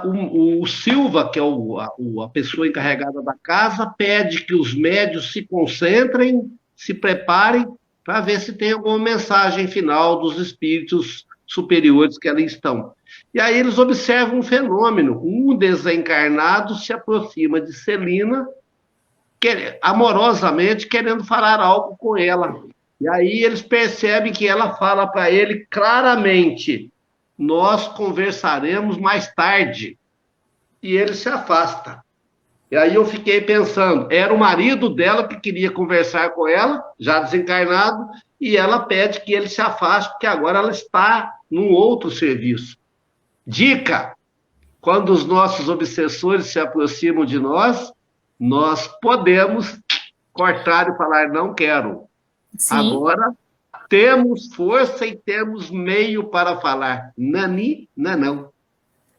o Silva, que é a pessoa encarregada da casa, pede que os médios se concentrem, se preparem, para ver se tem alguma mensagem final dos espíritos superiores que ali estão. E aí eles observam um fenômeno. Um desencarnado se aproxima de Celina, amorosamente, querendo falar algo com ela. E aí eles percebem que ela fala para ele claramente: nós conversaremos mais tarde. E ele se afasta. E aí eu fiquei pensando, era o marido dela que queria conversar com ela, já desencarnado, e ela pede que ele se afaste, porque agora ela está num outro serviço. Dica: quando os nossos obsessores se aproximam de nós, nós podemos cortar e falar, não quero. Sim. Agora, temos força e temos meio para falar. Nani, não.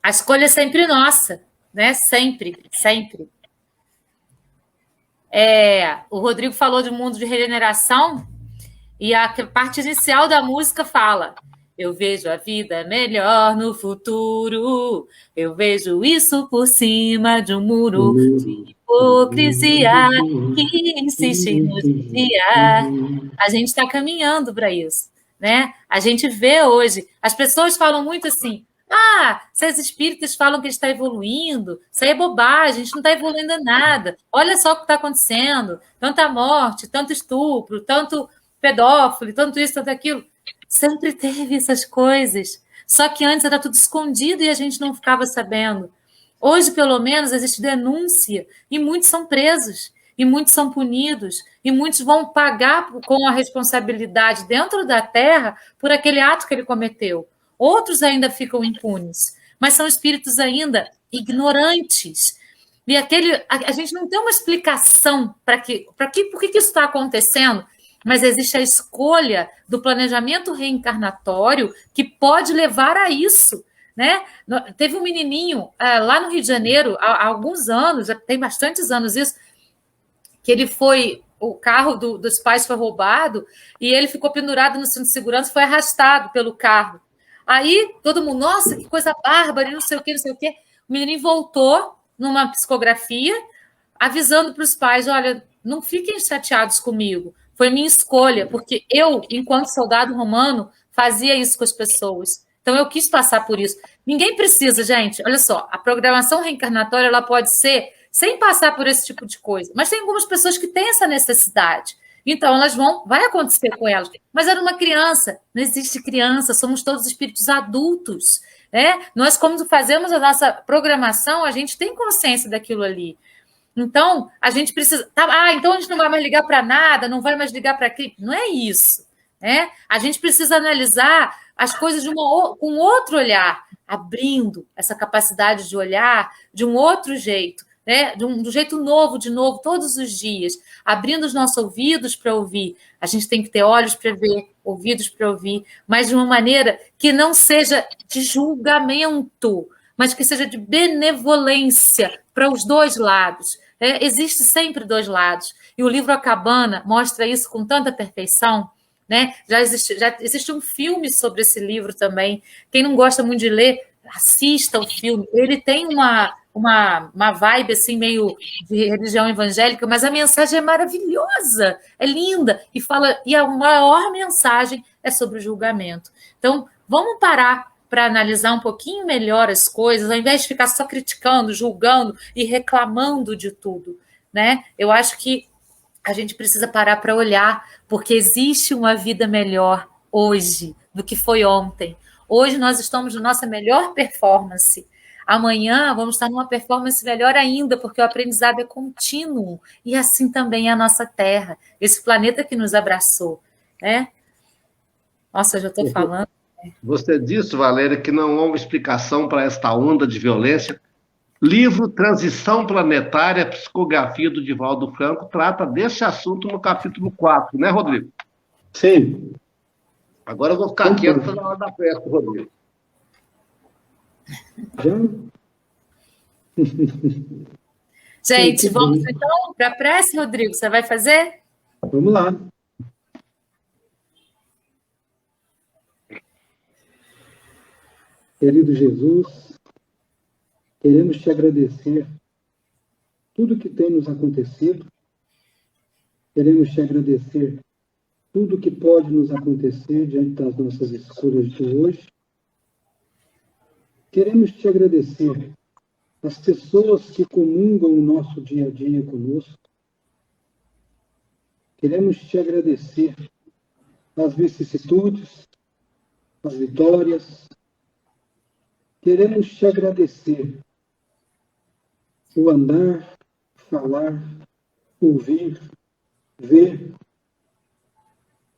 A escolha é sempre nossa, né? Sempre, sempre. O Rodrigo falou de mundo de regeneração e a parte inicial da música fala: eu vejo a vida melhor no futuro, eu vejo isso por cima de um muro de hipocrisia que insiste em nos desviar. A gente está caminhando para isso, né? A gente vê hoje, as pessoas falam muito assim: se as espíritas falam que a gente está evoluindo, isso aí é bobagem, a gente não está evoluindo nada. Olha só o que está acontecendo, tanta morte, tanto estupro, tanto pedófilo, tanto isso, tanto aquilo. Sempre teve essas coisas, só que antes era tudo escondido e a gente não ficava sabendo. Hoje, pelo menos, existe denúncia e muitos são presos, e muitos são punidos, e muitos vão pagar com a responsabilidade dentro da terra por aquele ato que ele cometeu. Outros ainda ficam impunes, mas são espíritos ainda ignorantes. E a gente não tem uma explicação por que isso está acontecendo, mas existe a escolha do planejamento reencarnatório que pode levar a isso, né? Teve um menininho lá no Rio de Janeiro, há alguns anos, já tem bastantes anos isso, que o carro dos pais foi roubado e ele ficou pendurado no cinto de segurança, foi arrastado pelo carro. Aí todo mundo, nossa, que coisa bárbara, e não sei o quê, não sei o quê. O menininho voltou numa psicografia, avisando para os pais, olha, não fiquem chateados comigo, foi minha escolha, porque eu, enquanto soldado romano, fazia isso com as pessoas. Então, eu quis passar por isso. Ninguém precisa, gente, olha só, a programação reencarnatória ela pode ser sem passar por esse tipo de coisa, mas tem algumas pessoas que têm essa necessidade. Então, vai acontecer com elas. Mas era uma criança, não existe criança, somos todos espíritos adultos, né? Nós, como fazemos a nossa programação, a gente tem consciência daquilo ali. Então, a gente precisa... então a gente não vai mais ligar para nada, não vai mais ligar para aquilo. Não é isso, né? A gente precisa analisar as coisas com outro olhar, abrindo essa capacidade de olhar de um outro jeito, né? Do jeito novo, de novo, todos os dias, abrindo os nossos ouvidos para ouvir. A gente tem que ter olhos para ver, ouvidos para ouvir, mas de uma maneira que não seja de julgamento, mas que seja de benevolência para os dois lados. Existe sempre dois lados. E o livro A Cabana mostra isso com tanta perfeição, né? Já existe um filme sobre esse livro também. Quem não gosta muito de ler, assista o filme. Ele tem uma vibe assim, meio de religião evangélica, mas a mensagem é maravilhosa, é linda, e a maior mensagem é sobre o julgamento. Então, vamos parar para analisar um pouquinho melhor as coisas, ao invés de ficar só criticando, julgando e reclamando de tudo, né? Eu acho que a gente precisa parar para olhar, porque existe uma vida melhor hoje do que foi ontem. Hoje nós estamos na nossa melhor performance. Amanhã vamos estar numa performance melhor ainda, porque o aprendizado é contínuo. E assim também é a nossa Terra, esse planeta que nos abraçou, né? Nossa, eu já estou falando. Você disse, Valéria, que não há uma explicação para esta onda de violência. Livro Transição Planetária, Psicografia do Divaldo Franco, trata desse assunto no capítulo 4, né, Rodrigo? Sim. Agora eu vou ficar quieto na hora da festa, Rodrigo. Gente, vamos então para a prece, Rodrigo? Você vai fazer? Vamos lá. Querido Jesus, queremos te agradecer tudo que tem nos acontecido. Queremos te agradecer tudo que pode nos acontecer diante das nossas escolhas de hoje. Queremos te agradecer as pessoas que comungam o nosso dia a dia conosco. Queremos te agradecer as vicissitudes, as vitórias. Queremos te agradecer o andar, falar, ouvir, ver.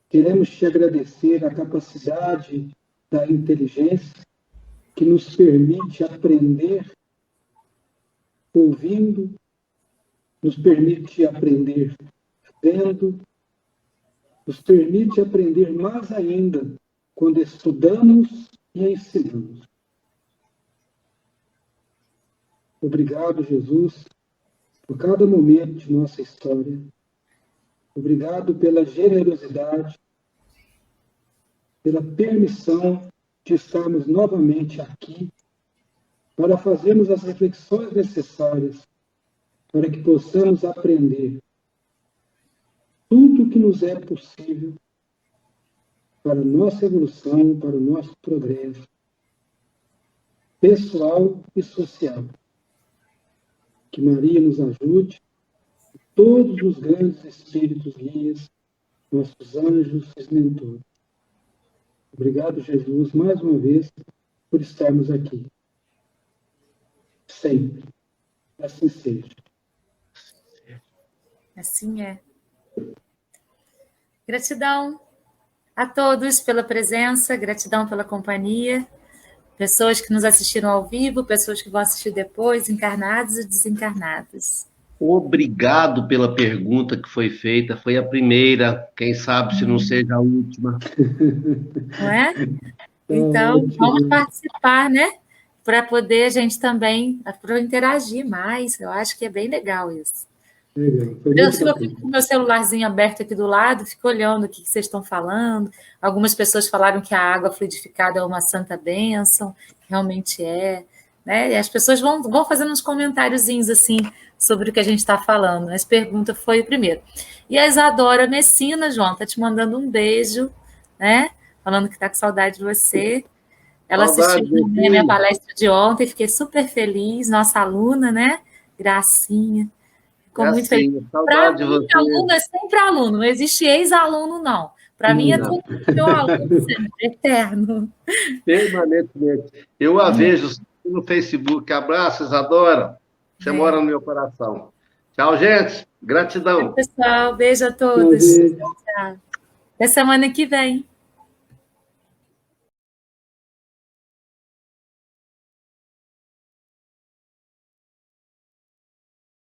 Queremos te agradecer a capacidade da inteligência que nos permite aprender ouvindo, nos permite aprender vendo, nos permite aprender mais ainda quando estudamos e ensinamos. Obrigado, Jesus, por cada momento de nossa história. Obrigado pela generosidade, pela permissão de estarmos novamente aqui para fazermos as reflexões necessárias para que possamos aprender tudo o que nos é possível para a nossa evolução, para o nosso progresso pessoal e social. Que Maria nos ajude, todos os grandes espíritos guias, nossos anjos e mentores. Obrigado, Jesus, mais uma vez, por estarmos aqui. Sempre. Assim seja. Assim é. Gratidão a todos pela presença, gratidão pela companhia, pessoas que nos assistiram ao vivo, pessoas que vão assistir depois, encarnados e desencarnados. Obrigado pela pergunta que foi feita, foi a primeira, quem sabe se não seja a última. Não é? Então, vamos participar, né? Para poder a gente também interagir mais. Eu acho que é bem legal isso. Eu fico com o meu celularzinho aberto aqui do lado, fico olhando o que vocês estão falando. Algumas pessoas falaram que a água fluidificada é uma santa bênção, realmente é. Né? E as pessoas vão fazendo uns comentáriozinhos assim sobre o que a gente está falando. As perguntas foi o primeiro. E a Isadora Messina, João, está te mandando um beijo, né? Falando que está com saudade de você. Ela assistiu a minha palestra de ontem, fiquei super feliz, nossa aluna, né? Gracinha. Ficou muito feliz. Para mim, aluno é sempre aluno, não existe ex-aluno, não. Para mim é todo meu aluno sempre, eterno. Permanentemente. Eu a vejo no Facebook. Abraço, Isadora. Você mora no meu coração. Tchau, gente. Gratidão. Pessoal, beijo a todos. Tchau. Até semana que vem.